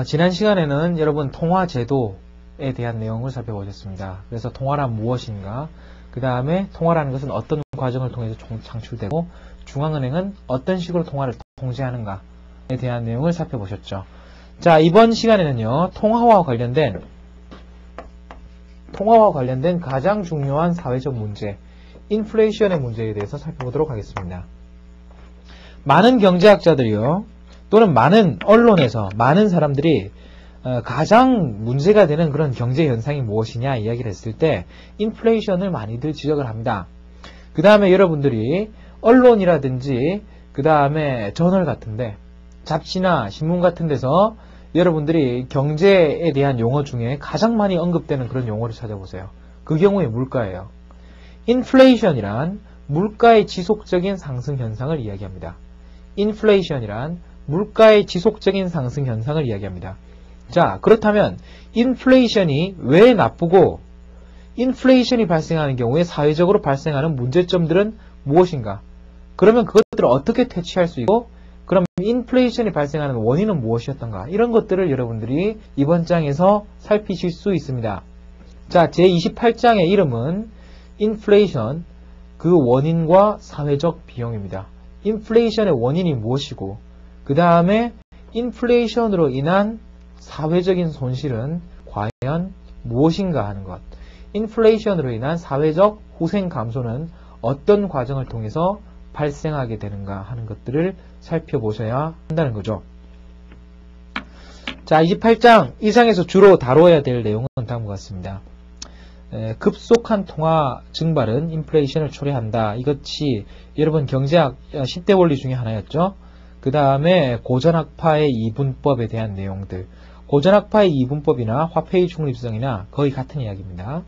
지난 시간에는 여러분 통화제도에 대한 내용을 살펴보셨습니다. 그래서 통화란 무엇인가, 그 다음에 통화라는 것은 어떤 과정을 통해서 창출되고 중앙은행은 어떤 식으로 통화를 통제하는가에 대한 내용을 살펴보셨죠. 자, 이번 시간에는요, 통화와 관련된 가장 중요한 사회적 문제, 인플레이션의 문제에 대해서 살펴보도록 하겠습니다. 많은 경제학자들이요, 또는 많은 언론에서 많은 사람들이 가장 문제가 되는 그런 경제 현상이 무엇이냐 이야기를 했을 때 인플레이션을 많이들 지적을 합니다. 그 다음에 여러분들이 언론이라든지 그 다음에 저널 같은데, 잡지나 신문 같은 데서 여러분들이 경제에 대한 용어 중에 가장 많이 언급되는 그런 용어를 찾아보세요. 그 경우에 물가예요. 인플레이션이란 물가의 지속적인 상승 현상을 이야기합니다. 인플레이션이란 물가의 지속적인 상승 현상을 이야기합니다. 자, 그렇다면 인플레이션이 왜 나쁘고 인플레이션이 발생하는 경우에 사회적으로 발생하는 문제점들은 무엇인가? 그러면 그것들을 어떻게 퇴치할 수 있고, 그럼 인플레이션이 발생하는 원인은 무엇이었던가? 이런 것들을 여러분들이 이번 장에서 살피실 수 있습니다. 자, 제28장의 이름은 인플레이션, 그 원인과 사회적 비용입니다. 인플레이션의 원인이 무엇이고, 그 다음에 인플레이션으로 인한 사회적인 손실은 과연 무엇인가 하는 것, 인플레이션으로 인한 사회적 후생 감소는 어떤 과정을 통해서 발생하게 되는가 하는 것들을 살펴보셔야 한다는 거죠. 자, 28장 이 장에서 주로 다뤄야 될 내용은 다음과 같습니다. 급속한 통화 증발은 인플레이션을 초래한다. 이것이 여러분 경제학 10대 원리 중에 하나였죠. 그 다음에 고전학파의 이분법에 대한 내용들, 고전학파의 이분법이나 화폐의 중립성이나 거의 같은 이야기입니다.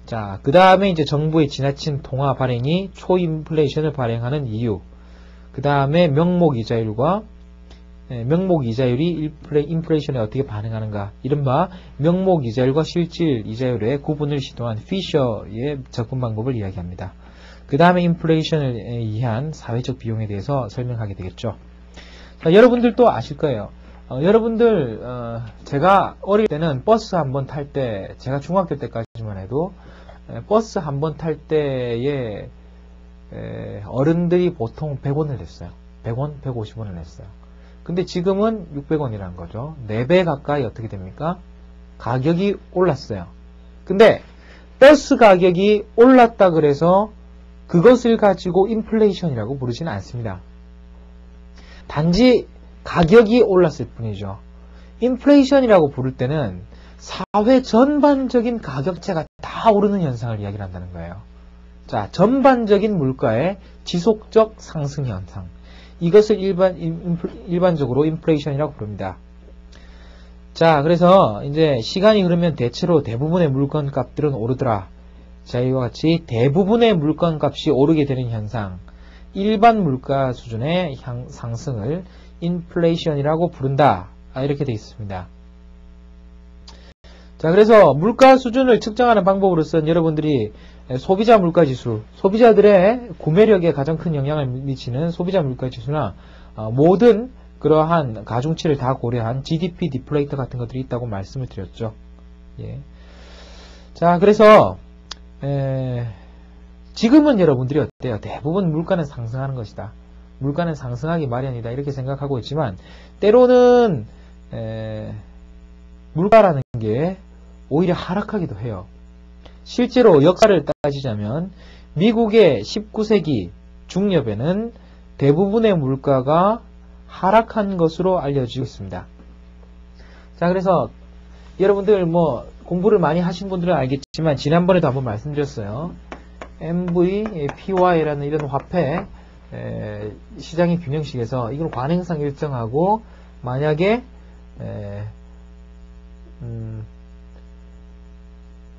자, 그 다음에 이제 정부의 지나친 통화 발행이 초인플레이션을 발행하는 이유, 그 다음에 명목이자율과 명목이자율이 인플레이션에 어떻게 반응하는가, 이른바 명목이자율과 실질이자율의 구분을 시도한 피셔의 접근 방법을 이야기합니다. 그 다음에 인플레이션을 위한 사회적 비용에 대해서 설명하게 되겠죠. 자, 여러분들도 아실 거예요. 여러분들 제가 어릴 때는 버스 한번 탈 때, 제가 중학교 때까지만 해도 버스 한번 탈 때에 어른들이 보통 100원을 냈어요. 100원, 150원을 냈어요. 근데 지금은 600원이라는 거죠. 4배 가까이 어떻게 됩니까? 가격이 올랐어요. 근데 버스 가격이 올랐다 그래서 그것을 가지고 인플레이션이라고 부르지는 않습니다. 단지 가격이 올랐을 뿐이죠. 인플레이션이라고 부를 때는 사회 전반적인 가격체가 다 오르는 현상을 이야기를 한다는 거예요. 자, 전반적인 물가의 지속적 상승 현상, 이것을 일반적으로 인플레이션이라고 부릅니다. 자, 그래서 이제 시간이 흐르면 대체로 대부분의 물건값들은 오르더라. 자, 이와 같이 대부분의 물건값이 오르게 되는 현상, 일반 물가 수준의 상승을 인플레이션이라고 부른다. 이렇게 되어 있습니다. 자, 그래서 물가 수준을 측정하는 방법으로서는 여러분들이 소비자 물가지수, 소비자들의 구매력에 가장 큰 영향을 미치는 소비자 물가지수나 모든 그러한 가중치를 다 고려한 GDP 디플레이터 같은 것들이 있다고 말씀을 드렸죠. 예. 자, 그래서 지금은 여러분들이 어때요? 대부분 물가는 상승하는 것이다. 물가는 상승하기 마련이다. 이렇게 생각하고 있지만 때로는 물가라는 게 오히려 하락하기도 해요. 실제로 역사를 따지자면 미국의 19세기 중엽에는 대부분의 물가가 하락한 것으로 알려지고 있습니다. 자, 그래서 여러분들 뭐 공부를 많이 하신 분들은 알겠지만 지난번에도 한번 말씀드렸어요. MVPY라는 이런 화폐 시장의 균형식에서 이걸 관행상 일정하고 만약에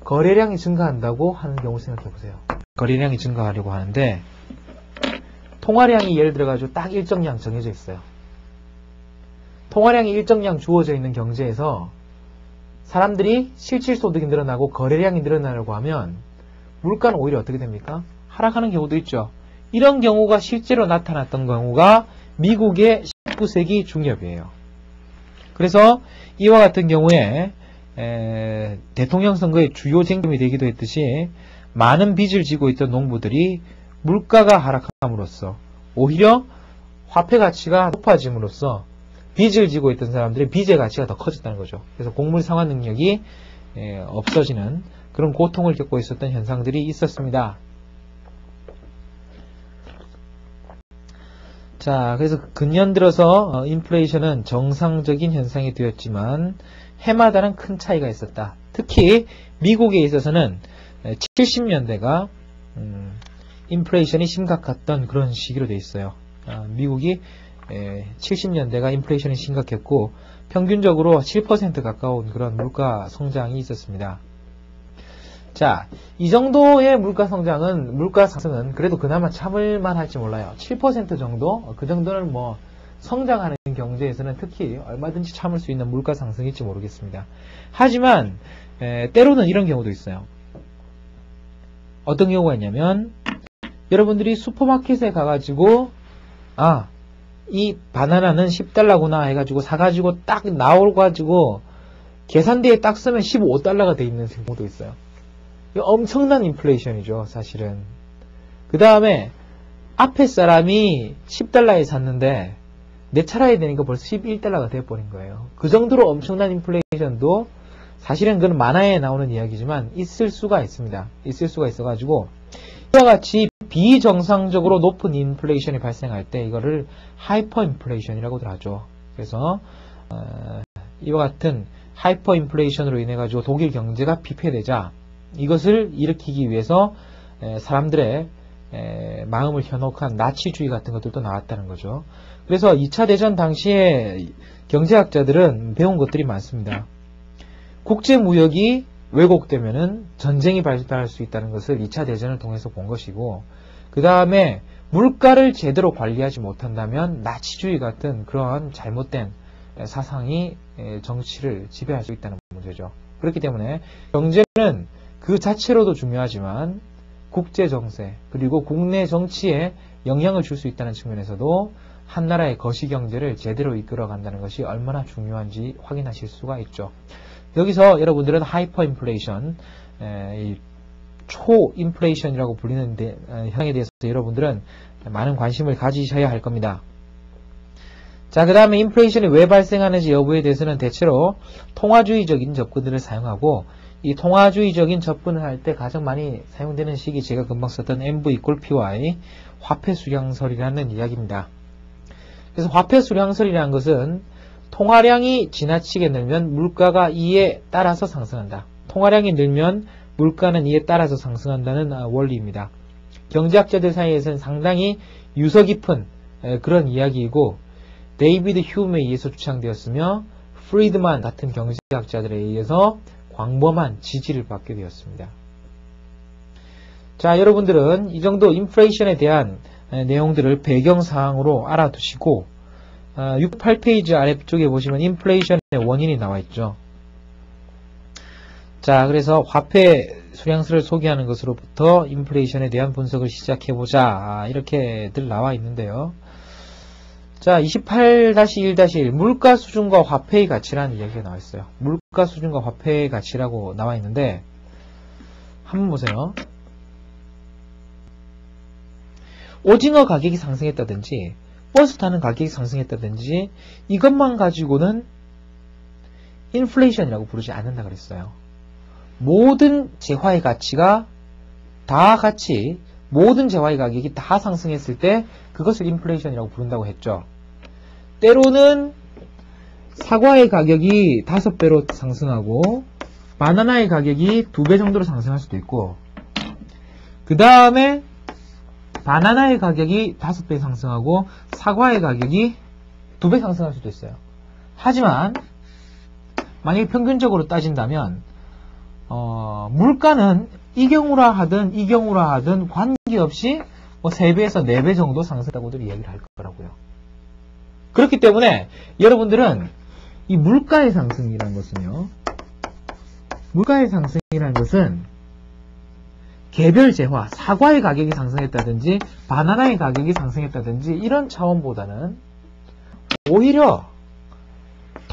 거래량이 증가한다고 하는 경우 생각해 보세요. 거래량이 증가하려고 하는데 통화량이 예를 들어 가지고 딱 일정량 정해져 있어요. 통화량이 일정량 주어져 있는 경제에서 사람들이 실질소득이 늘어나고 거래량이 늘어나려고 하면 물가는 오히려 어떻게 됩니까? 하락하는 경우도 있죠. 이런 경우가 실제로 나타났던 경우가 미국의 19세기 중엽이에요. 그래서 이와 같은 경우에 대통령 선거의 주요 쟁점이 되기도 했듯이 많은 빚을 지고 있던 농부들이 물가가 하락함으로써 오히려 화폐 가치가 높아짐으로써 빚을 지고 있던 사람들의 빚의 가치가 더 커졌다는 거죠. 그래서 곡물 상환 능력이 없어지는 그런 고통을 겪고 있었던 현상들이 있었습니다. 자, 그래서 근년 들어서 인플레이션은 정상적인 현상이 되었지만 해마다는 큰 차이가 있었다. 특히 미국에 있어서는 70년대가 인플레이션이 심각했던 그런 시기로 되어 있어요. 미국이 70년대가 인플레이션이 심각했고 평균적으로 7% 가까운 그런 물가 성장이 있었습니다. 자, 이 정도의 물가 상승은 그래도 그나마 참을만 할지 몰라요. 7% 정도? 그 정도는 뭐 성장하는 경제에서는 특히 얼마든지 참을 수 있는 물가 상승일지 모르겠습니다. 하지만 때로는 이런 경우도 있어요. 어떤 경우가 있냐면 여러분들이 슈퍼마켓에 가가지고 이 바나나는 10달러구나 해가지고 사가지고 딱 나와가지고 계산대에 딱 쓰면 15달러가 돼 있는 경우도 있어요. 이거 엄청난 인플레이션이죠, 사실은. 그 다음에 앞에 사람이 10달러에 샀는데 내 차라리 되니까 벌써 11달러가 돼버린 거예요. 그 정도로 엄청난 인플레이션도 사실은 그건 만화에 나오는 이야기지만 있을 수가 있습니다. 있을 수가 있어가지고 이와 같이 비정상적으로 높은 인플레이션이 발생할 때 이거를 하이퍼 인플레이션이라고들 하죠. 그래서 이와 같은 하이퍼 인플레이션으로 인해 가지고 독일 경제가 피폐되자 이것을 일으키기 위해서 사람들의 마음을 현혹한 나치주의 같은 것들도 나왔다는 거죠. 그래서 2차 대전 당시에 경제학자들은 배운 것들이 많습니다. 국제무역이 왜곡되면은 전쟁이 발발할 수 있다는 것을 2차 대전을 통해서 본 것이고, 그 다음에 물가를 제대로 관리하지 못한다면 나치주의 같은 그러한 잘못된 사상이 정치를 지배할 수 있다는 문제죠. 그렇기 때문에 경제는 그 자체로도 중요하지만 국제정세 그리고 국내 정치에 영향을 줄 수 있다는 측면에서도 한 나라의 거시경제를 제대로 이끌어 간다는 것이 얼마나 중요한지 확인하실 수가 있죠. 여기서 여러분들은 하이퍼 인플레이션, 초 인플레이션이라고 불리는 현상에 대해서 여러분들은 많은 관심을 가지셔야 할 겁니다. 자, 그 다음에 인플레이션이 왜 발생하는지 여부에 대해서는 대체로 통화주의적인 접근들을 사용하고, 이 통화주의적인 접근을 할 때 가장 많이 사용되는 식이 제가 금방 썼던 MV=PY, 화폐수량설이라는 이야기입니다. 그래서 화폐수량설이라는 것은 통화량이 지나치게 늘면 물가가 이에 따라서 상승한다. 통화량이 늘면 물가는 이에 따라서 상승한다는 원리입니다. 경제학자들 사이에서는 상당히 유서 깊은 그런 이야기이고, 데이비드 휴메에 의해서 주창되었으며 프리드만 같은 경제학자들에 의해서 광범한 지지를 받게 되었습니다. 자, 여러분들은 이 정도 인플레이션에 대한 내용들을 배경사항으로 알아두시고 68페이지 아래쪽에 보시면 인플레이션의 원인이 나와 있죠. 자, 그래서 화폐 수량설을 소개하는 것으로부터 인플레이션에 대한 분석을 시작해보자, 이렇게들 나와 있는데요. 자, 28-1-1 물가 수준과 화폐의 가치라는 이야기가 나와 있어요. 물가 수준과 화폐의 가치라고 나와 있는데 한번 보세요. 오징어 가격이 상승했다든지 버스 타는 가격이 상승했다든지 이것만 가지고는 인플레이션이라고 부르지 않는다 그랬어요. 모든 재화의 가치가 다 같이, 모든 재화의 가격이 다 상승했을 때 그것을 인플레이션이라고 부른다고 했죠. 때로는 사과의 가격이 5배로 상승하고 바나나의 가격이 2배 정도로 상승할 수도 있고, 그 다음에 바나나의 가격이 5배 상승하고 사과의 가격이 2배 상승할 수도 있어요. 하지만 만약에 평균적으로 따진다면 물가는 이 경우라 하든 이 경우라 하든 관계없이 3배에서 4배 정도 상승했다고들 이야기를 할 거라고요. 그렇기 때문에 여러분들은 이 물가의 상승이라는 것은요, 물가의 상승이라는 것은 개별 재화, 사과의 가격이 상승했다든지 바나나의 가격이 상승했다든지 이런 차원보다는 오히려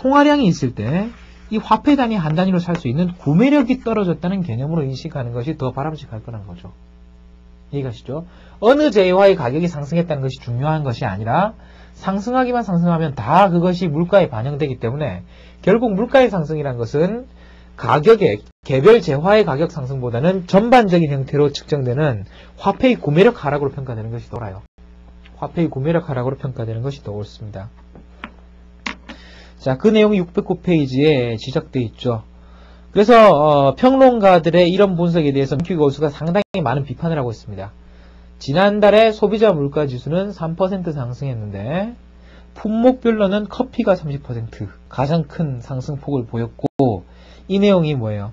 통화량이 있을 때 이 화폐 단위 한 단위로 살 수 있는 구매력이 떨어졌다는 개념으로 인식하는 것이 더 바람직할 거라는 거죠. 이해가시죠? 어느 재화의 가격이 상승했다는 것이 중요한 것이 아니라 상승하기만 상승하면 다 그것이 물가에 반영되기 때문에 결국 물가의 상승이란 것은 가격의 개별 재화의 가격 상승보다는 전반적인 형태로 측정되는 화폐의 구매력 하락으로 평가되는 것이 더 옳아요. 화폐의 구매력 하락으로 평가되는 것이 더 옳습니다. 자, 그 내용이 609페이지에 지적되어 있죠. 그래서 평론가들의 이런 분석에 대해서 큐거수가 상당히 많은 비판을 하고 있습니다. 지난달에 소비자 물가지수는 3% 상승했는데 품목별로는 커피가 30% 가장 큰 상승폭을 보였고, 이 내용이 뭐예요?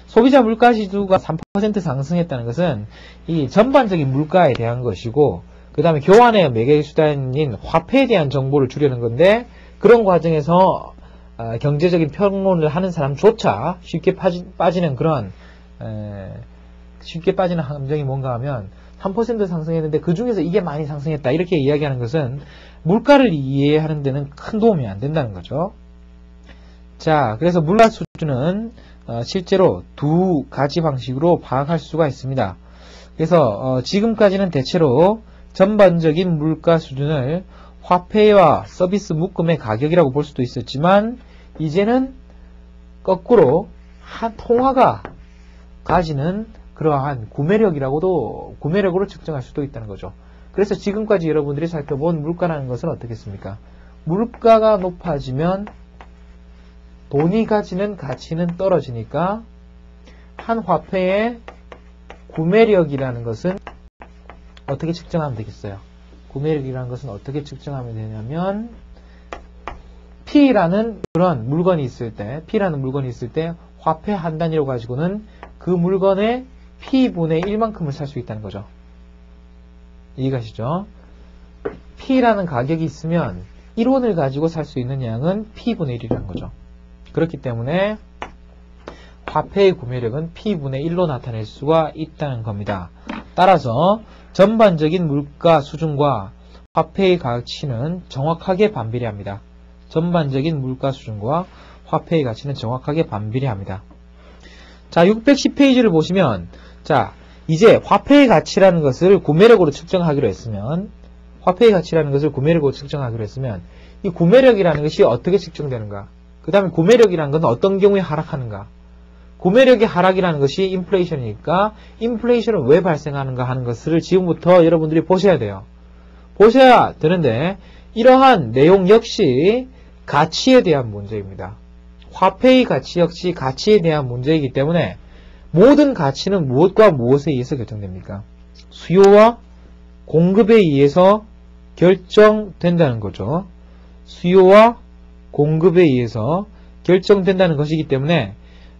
소비자 물가지수가 3% 상승했다는 것은 이 전반적인 물가에 대한 것이고, 그 다음에 교환의 매개수단인 화폐에 대한 정보를 주려는 건데, 그런 과정에서 경제적인 평론을 하는 사람조차 쉽게 빠지는 그런 쉽게 빠지는 함정이 뭔가 하면 3% 상승했는데 그 중에서 이게 많이 상승했다 이렇게 이야기하는 것은 물가를 이해하는 데는 큰 도움이 안 된다는 거죠. 자, 그래서 물가 수준은 실제로 두 가지 방식으로 파악할 수가 있습니다. 그래서 지금까지는 대체로 전반적인 물가 수준을 화폐와 서비스 묶음의 가격이라고 볼 수도 있었지만, 이제는 거꾸로 한 통화가 가지는 그러한 구매력으로 측정할 수도 있다는 거죠. 그래서 지금까지 여러분들이 살펴본 물가라는 것은 어떻겠습니까? 물가가 높아지면 돈이 가지는 가치는 떨어지니까 한 화폐의 구매력이라는 것은 어떻게 측정하면 되겠어요? 구매력이라는 것은 어떻게 측정하면 되냐면, P라는 그런 물건이 있을 때, 화폐 한 단위로 가지고는 그 물건의 P분의 1만큼을 살 수 있다는 거죠. 이해가시죠? P라는 가격이 있으면 1원을 가지고 살 수 있는 양은 P분의 1이라는 거죠. 그렇기 때문에 화폐의 구매력은 P분의 1로 나타낼 수가 있다는 겁니다. 따라서 전반적인 물가 수준과 화폐의 가치는 정확하게 반비례합니다. 전반적인 물가 수준과 화폐의 가치는 정확하게 반비례합니다. 자, 610페이지를 보시면, 자, 이제 화폐의 가치라는 것을 구매력으로 측정하기로 했으면, 이 구매력이라는 것이 어떻게 측정되는가? 그 다음에 구매력이라는 것은 어떤 경우에 하락하는가? 구매력의 하락이라는 것이 인플레이션이니까 인플레이션은 왜 발생하는가 하는 것을 지금부터 여러분들이 보셔야 돼요. 보셔야 되는데, 이러한 내용 역시 가치에 대한 문제입니다. 화폐의 가치 역시 가치에 대한 문제이기 때문에 모든 가치는 무엇과 무엇에 의해서 결정됩니까? 수요와 공급에 의해서 결정된다는 거죠. 수요와 공급에 의해서 결정된다는 것이기 때문에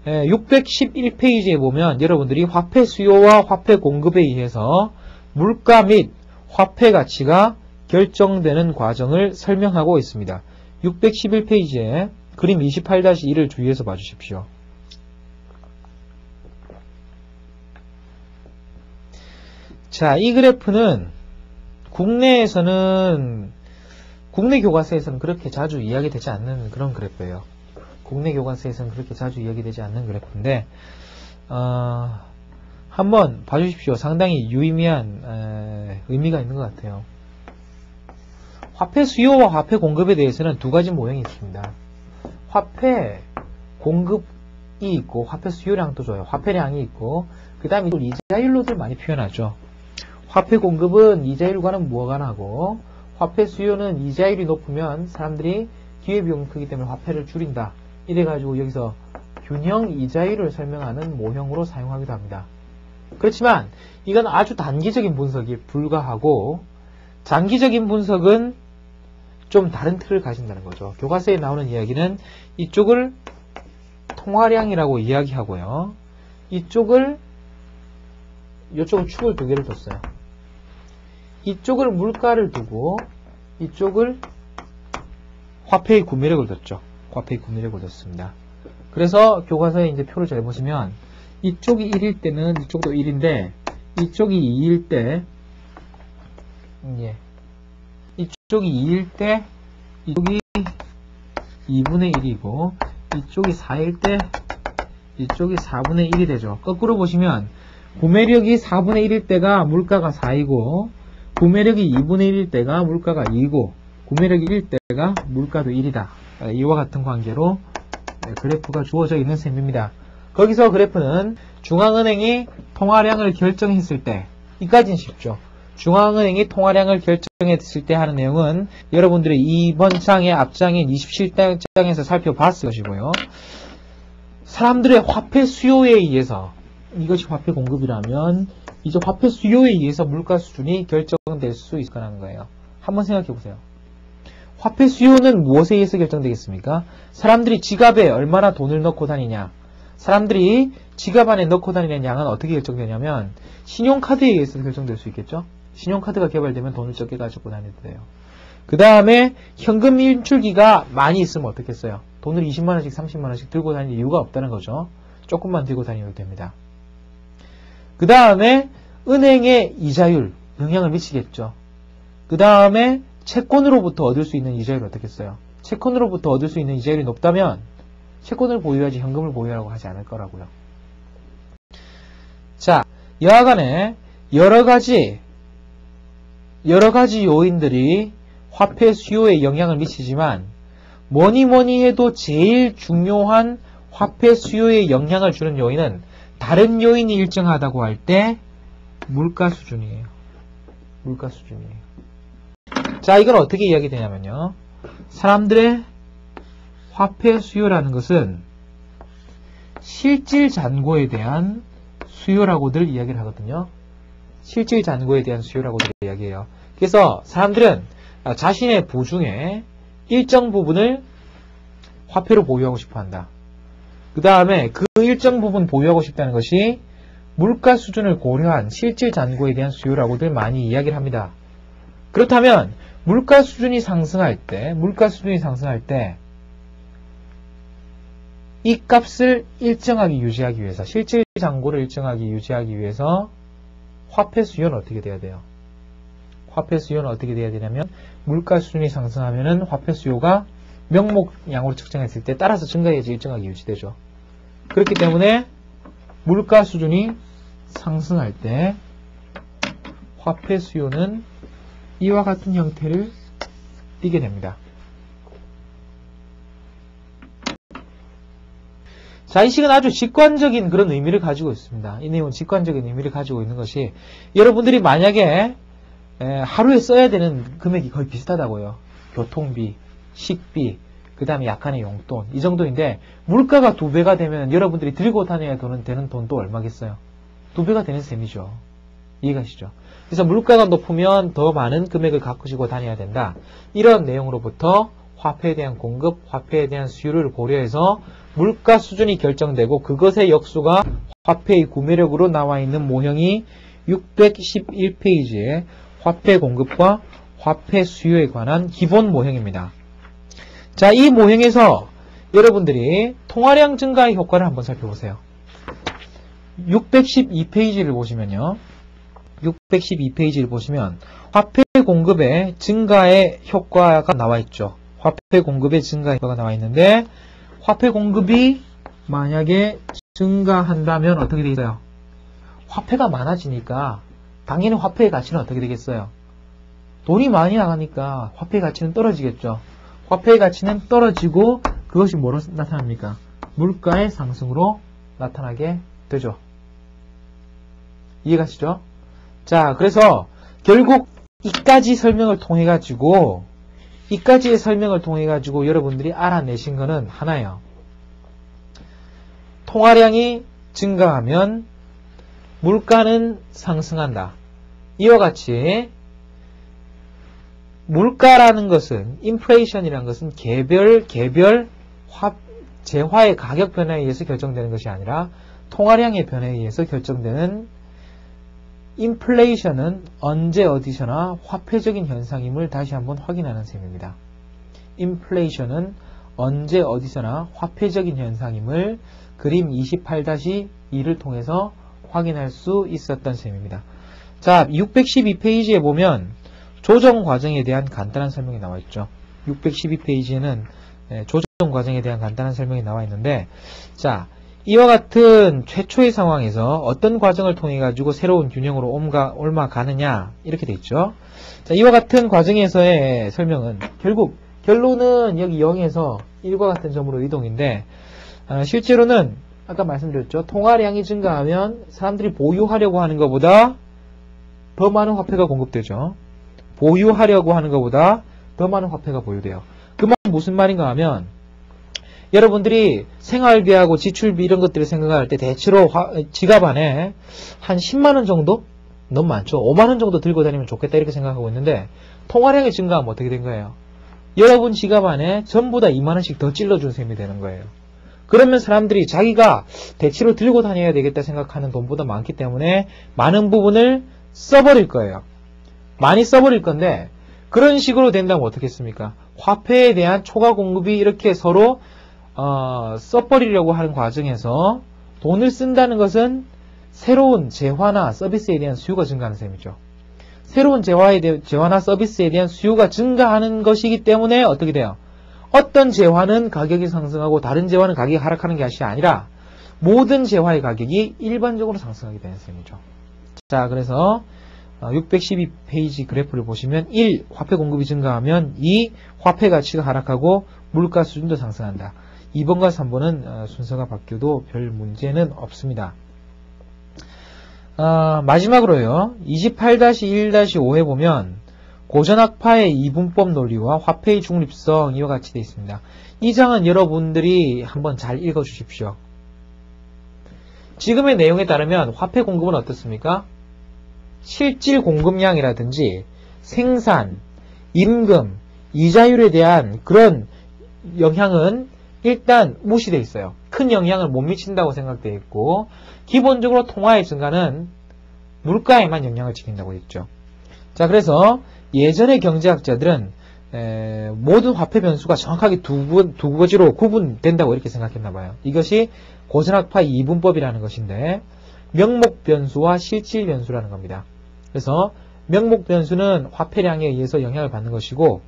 611페이지에 보면 여러분들이 화폐 수요와 화폐 공급에 의해서 물가 및 화폐 가치가 결정되는 과정을 설명하고 있습니다. 611페이지에 그림 28-1을 주의해서 봐주십시오. 자, 이 그래프는 국내 교과서에서는 그렇게 자주 이야기되지 않는 그런 그래프예요. 국내 교과서에서는 그렇게 자주 이야기되지 않는 그래프인데, 한번 봐주십시오. 상당히 유의미한 의미가 있는 것 같아요. 화폐 수요와 화폐 공급에 대해서는 두 가지 모형이 있습니다. 화폐 공급이 있고 화폐 수요량도 줘요. 화폐량이 있고, 그 다음에 이자율로들 많이 표현하죠. 화폐 공급은 이자율과는 무관하고, 화폐 수요는 이자율이 높으면 사람들이 기회비용이 크기 때문에 화폐를 줄인다. 이래가지고 여기서 균형 이자율을 설명하는 모형으로 사용하기도 합니다. 그렇지만 이건 아주 단기적인 분석에 불과하고, 장기적인 분석은 좀 다른 틀을 가진다는 거죠. 교과서에 나오는 이야기는 이쪽을 통화량이라고 이야기하고요. 이쪽을 축을 두 개를 뒀어요. 이쪽을 물가를 두고 이쪽을 화폐의 구매력을 뒀죠. 화폐의 구매력을 뒀습니다. 그래서 교과서에 이제 표를 잘 보시면 이쪽이 1일 때는 이쪽도 1인데 이쪽이 2일 때 이쪽이 2일 때 이쪽이 2분의 1이고 이쪽이 4일 때 이쪽이 4분의 1이 되죠. 거꾸로 보시면 구매력이 4분의 1일 때가 물가가 4이고 구매력이 2분의 1일 때가 물가가 2이고 구매력이 1일 때가 물가도 1이다. 이와 같은 관계로 그래프가 주어져 있는 셈입니다. 거기서 그래프는 중앙은행이 통화량을 결정했을 때, 이까지는 쉽죠. 중앙은행이 통화량을 결정했을 때 하는 내용은 여러분들이 이번 장의 앞장인 27장에서 살펴봤을 것이고요. 사람들의 화폐 수요에 의해서, 이것이 화폐 공급이라면 이제 화폐 수요에 의해서 물가 수준이 결정될 수 있을 거라는 거예요. 한번 생각해 보세요. 화폐 수요는 무엇에 의해서 결정되겠습니까? 사람들이 지갑에 얼마나 돈을 넣고 다니냐. 사람들이 지갑 안에 넣고 다니는 양은 어떻게 결정되냐면 신용카드에 의해서 결정될 수 있겠죠. 신용카드가 개발되면 돈을 적게 가지고 다녀도 돼요. 그 다음에 현금 인출기가 많이 있으면 어떻겠어요? 돈을 20만원씩 30만원씩 들고 다닐 이유가 없다는 거죠. 조금만 들고 다니면 됩니다. 그 다음에 은행의 이자율 영향을 미치겠죠. 그 다음에 채권으로부터 얻을 수 있는 이자율은 어떻겠어요? 채권으로부터 얻을 수 있는 이자율이 높다면 채권을 보유하지 현금을 보유하라고 하지 않을 거라고요. 자, 여하간에 여러 가지 요인들이 화폐 수요에 영향을 미치지만 뭐니 해도 제일 중요한 화폐 수요에 영향을 주는 요인은 다른 요인이 일정하다고 할 때 물가 수준이에요. 물가 수준이에요. 자, 이건 어떻게 이야기되냐면요. 사람들의 화폐 수요라는 것은 실질 잔고에 대한 수요라고들 이야기를 하거든요. 실질 잔고에 대한 수요라고들 이야기해요. 그래서 사람들은 자신의 부중에 일정 부분을 화폐로 보유하고 싶어 한다. 그 다음에 그 일정 부분 보유하고 싶다는 것이 물가 수준을 고려한 실질 잔고에 대한 수요라고들 많이 이야기를 합니다. 그렇다면 물가 수준이 상승할 때 이 값을 일정하게 유지하기 위해서, 실질 잔고를 일정하게 유지하기 위해서 화폐 수요는 어떻게 돼야 돼요? 화폐 수요는 어떻게 돼야 되냐면 물가 수준이 상승하면은 화폐 수요가 명목량으로 측정했을 때 따라서 증가해야지 일정하게 유지되죠. 그렇기 때문에 물가 수준이 상승할 때 화폐 수요는 이와 같은 형태를 띠게 됩니다. 자, 이 식은 아주 직관적인 그런 의미를 가지고 있습니다. 이 내용은 직관적인 의미를 가지고 있는 것이 여러분들이 만약에 하루에 써야 되는 금액이 거의 비슷하다고요. 교통비, 식비, 그 다음에 약간의 용돈 이 정도인데 물가가 2배가 되면 여러분들이 들고 다녀야 되는 돈도 얼마겠어요? 2배가 되는 셈이죠. 이해가시죠? 그래서 물가가 높으면 더 많은 금액을 가지고 다녀야 된다. 이런 내용으로부터 화폐에 대한 공급, 화폐에 대한 수요를 고려해서 물가 수준이 결정되고 그것의 역수가 화폐의 구매력으로 나와 있는 모형이 611페이지에 화폐 공급과 화폐 수요에 관한 기본 모형입니다. 자, 이 모형에서 여러분들이 통화량 증가의 효과를 한번 살펴보세요. 612페이지를 보시면요. 612페이지를 보시면 화폐 공급의 증가의 효과가 나와 있죠. 화폐 공급의 증가의 효과가 나와 있는데 화폐 공급이 만약에 증가한다면 어떻게 되겠어요? 화폐가 많아지니까 당연히 화폐의 가치는 어떻게 되겠어요? 돈이 많이 나가니까 화폐의 가치는 떨어지겠죠. 화폐의 가치는 떨어지고 그것이 뭐로 나타납니까? 물가의 상승으로 나타나게 되죠. 이해가시죠? 자, 그래서 결국 이까지의 설명을 통해 가지고 여러분들이 알아내신 거는 하나예요. 통화량이 증가하면 물가는 상승한다. 이와 같이 물가라는 것은, 인플레이션이라는 것은 개별 재화의 가격 변화에 의해서 결정되는 것이 아니라 통화량의 변화에 의해서 결정되는, 인플레이션은 언제 어디서나 화폐적인 현상임을 다시 한번 확인하는 셈입니다. 인플레이션은 언제 어디서나 화폐적인 현상임을 그림 28-2를 통해서 확인할 수 있었던 셈입니다. 자, 612페이지에 보면 조정 과정에 대한 간단한 설명이 나와 있죠. 612페이지에는 조정 과정에 대한 간단한 설명이 나와 있는데, 자, 이와 같은 최초의 상황에서 어떤 과정을 통해 가지고 새로운 균형으로 옮아가느냐 이렇게 돼 있죠. 자, 이와 같은 과정에서의 설명은 결국 결론은 여기 0에서 1과 같은 점으로 이동인데, 실제로는 아까 말씀드렸죠. 통화량이 증가하면 사람들이 보유하려고 하는 것보다 더 많은 화폐가 공급되죠. 보유하려고 하는 것보다 더 많은 화폐가 보유돼요. 그 말은 무슨 말인가 하면, 여러분들이 생활비하고 지출비 이런 것들을 생각할 때 대체로 지갑 안에 한 10만원 정도? 너무 많죠. 5만원 정도 들고 다니면 좋겠다 이렇게 생각하고 있는데, 통화량이 증가하면 어떻게 된 거예요? 여러분 지갑 안에 전부 다 2만원씩 더 찔러준 셈이 되는 거예요. 그러면 사람들이 자기가 대체로 들고 다녀야 되겠다 생각하는 돈보다 많기 때문에 많은 부분을 써버릴 거예요. 많이 써버릴 건데, 그런 식으로 된다면 어떻겠습니까? 화폐에 대한 초과 공급이 이렇게 서로 써버리려고 하는 과정에서 돈을 쓴다는 것은 새로운 재화나 서비스에 대한 수요가 증가하는 셈이죠. 새로운 재화나 서비스에 대한 수요가 증가하는 것이기 때문에 어떻게 돼요? 어떤 재화는 가격이 상승하고 다른 재화는 가격이 하락하는 것이 아니라 모든 재화의 가격이 일반적으로 상승하게 되는 셈이죠. 자, 그래서 612페이지 그래프를 보시면 1. 화폐 공급이 증가하면 2. 화폐 가치가 하락하고 물가 수준도 상승한다. 2번과 3번은 순서가 바뀌어도 별 문제는 없습니다. 마지막으로요. 28-1-5에 보면 고전학파의 이분법 논리와 화폐의 중립성 이와 같이 되어 있습니다. 이 장은 여러분들이 한번 잘 읽어주십시오. 지금의 내용에 따르면 화폐 공급은 어떻습니까? 실질 공급량이라든지 생산, 임금, 이자율에 대한 그런 영향은 일단 무시되어 있어요. 큰 영향을 못 미친다고 생각되어 있고, 기본적으로 통화의 증가는 물가에만 영향을 지킨다고 했죠. 자, 그래서 예전의 경제학자들은 모든 화폐 변수가 정확하게 두 가지로 구분된다고 이렇게 생각했나 봐요. 이것이 고전학파 이분법이라는 것인데, 명목 변수와 실질 변수라는 겁니다. 그래서 명목 변수는 화폐량에 의해서 영향을 받는 것이고,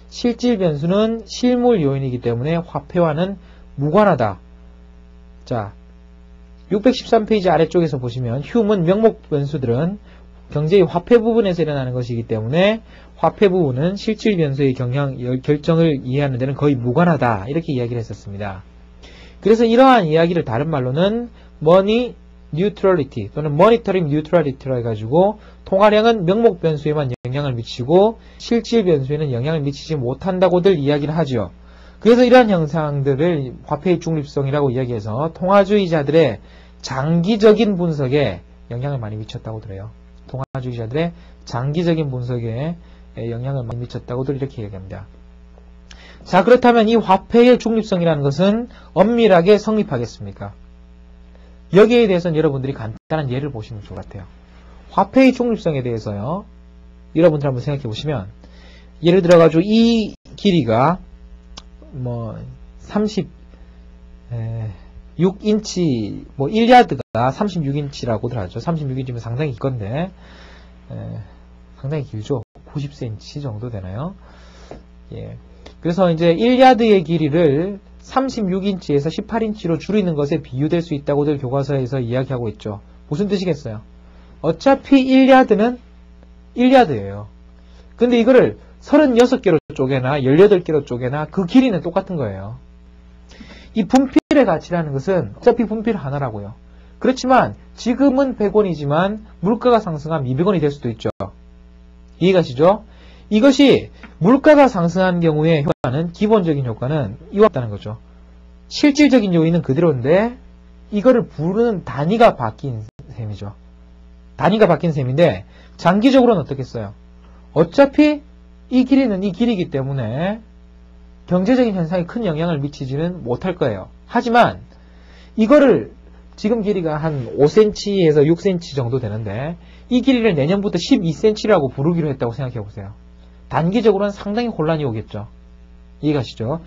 실질 변수는 실물 요인이기 때문에 화폐와는 무관하다. 자, 613페이지 아래쪽에서 보시면 휴문 명목 변수들은 경제의 화폐 부분에서 일어나는 것이기 때문에 화폐 부분은 실질 변수의 결정을 이해하는 데는 거의 무관하다. 이렇게 이야기를 했었습니다. 그래서 이러한 이야기를 다른 말로는 머니 뉴트럴리티 또는 모니터링 뉴트럴리티로 해가지고 통화량은 명목 변수에만 영향을 미치고 실질 변수에는 영향을 미치지 못한다고들 이야기를 하죠. 그래서 이러한 현상들을 화폐의 중립성이라고 이야기해서 통화주의자들의 장기적인 분석에 영향을 많이 미쳤다고 들어요. 통화주의자들의 장기적인 분석에 영향을 많이 미쳤다고들 이렇게 이야기합니다. 자, 그렇다면 이 화폐의 중립성이라는 것은 엄밀하게 성립하겠습니까? 여기에 대해서는 여러분들이 간단한 예를 보시면 좋을 것 같아요. 화폐의 중립성에 대해서요. 여러분들 한번 생각해 보시면, 예를 들어가지고 이 길이가 36인치, 1야드가 36인치라고들 하죠. 36인치면 상당히 길 건데, 상당히 길죠. 90cm 정도 되나요? 예. 그래서 이제 1야드의 길이를 36인치에서 18인치로 줄이는 것에 비유될 수 있다고들 교과서에서 이야기하고 있죠. 무슨 뜻이겠어요? 어차피 1야드는 1야드예요. 근데 이거를 36개로 쪼개나 18개로 쪼개나 그 길이는 똑같은 거예요. 이 분필의 가치라는 것은 어차피 분필 하나라고요. 그렇지만 지금은 100원이지만 물가가 상승하면 200원이 될 수도 있죠. 이해가시죠? 이것이 물가가 상승한 경우의 효과는, 기본적인 효과는 이와 같다는 거죠. 실질적인 요인은 그대로인데 이거를 부르는 단위가 바뀐 셈이죠. 단위가 바뀐 셈인데 장기적으로는 어떻겠어요? 어차피 이 길이는 이 길이기 때문에 경제적인 현상에 큰 영향을 미치지는 못할 거예요. 하지만 이거를 지금 길이가 한 5cm에서 6cm 정도 되는데 이 길이를 내년부터 12cm라고 부르기로 했다고 생각해 보세요. 단기적으로는 상당히 혼란이 오겠죠. 이해가시죠?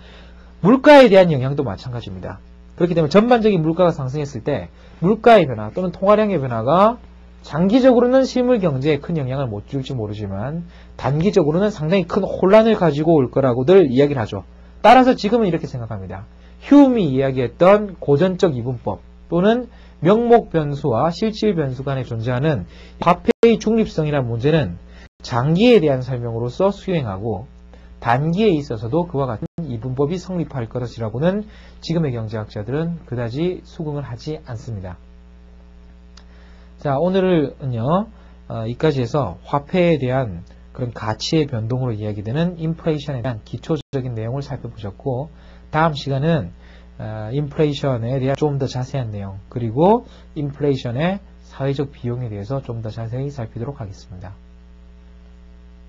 물가에 대한 영향도 마찬가지입니다. 그렇기 때문에 전반적인 물가가 상승했을 때 물가의 변화 또는 통화량의 변화가 장기적으로는 실물 경제에 큰 영향을 못 줄지 모르지만 단기적으로는 상당히 큰 혼란을 가지고 올 거라고들 이야기를 하죠. 따라서 지금은 이렇게 생각합니다. 휴움이 이야기했던 고전적 이분법 또는 명목 변수와 실질 변수 간에 존재하는 화폐의 중립성이라는 문제는 장기에 대한 설명으로서 수행하고 단기에 있어서도 그와 같은 이분법이 성립할 것이라고는 지금의 경제학자들은 그다지 수긍을 하지 않습니다. 자, 오늘은요, 이까지 해서 화폐에 대한 그런 가치의 변동으로 이야기되는 인플레이션에 대한 기초적인 내용을 살펴보셨고, 다음 시간은 인플레이션에 대한 좀 더 자세한 내용, 그리고 인플레이션의 사회적 비용에 대해서 좀 더 자세히 살피도록 하겠습니다.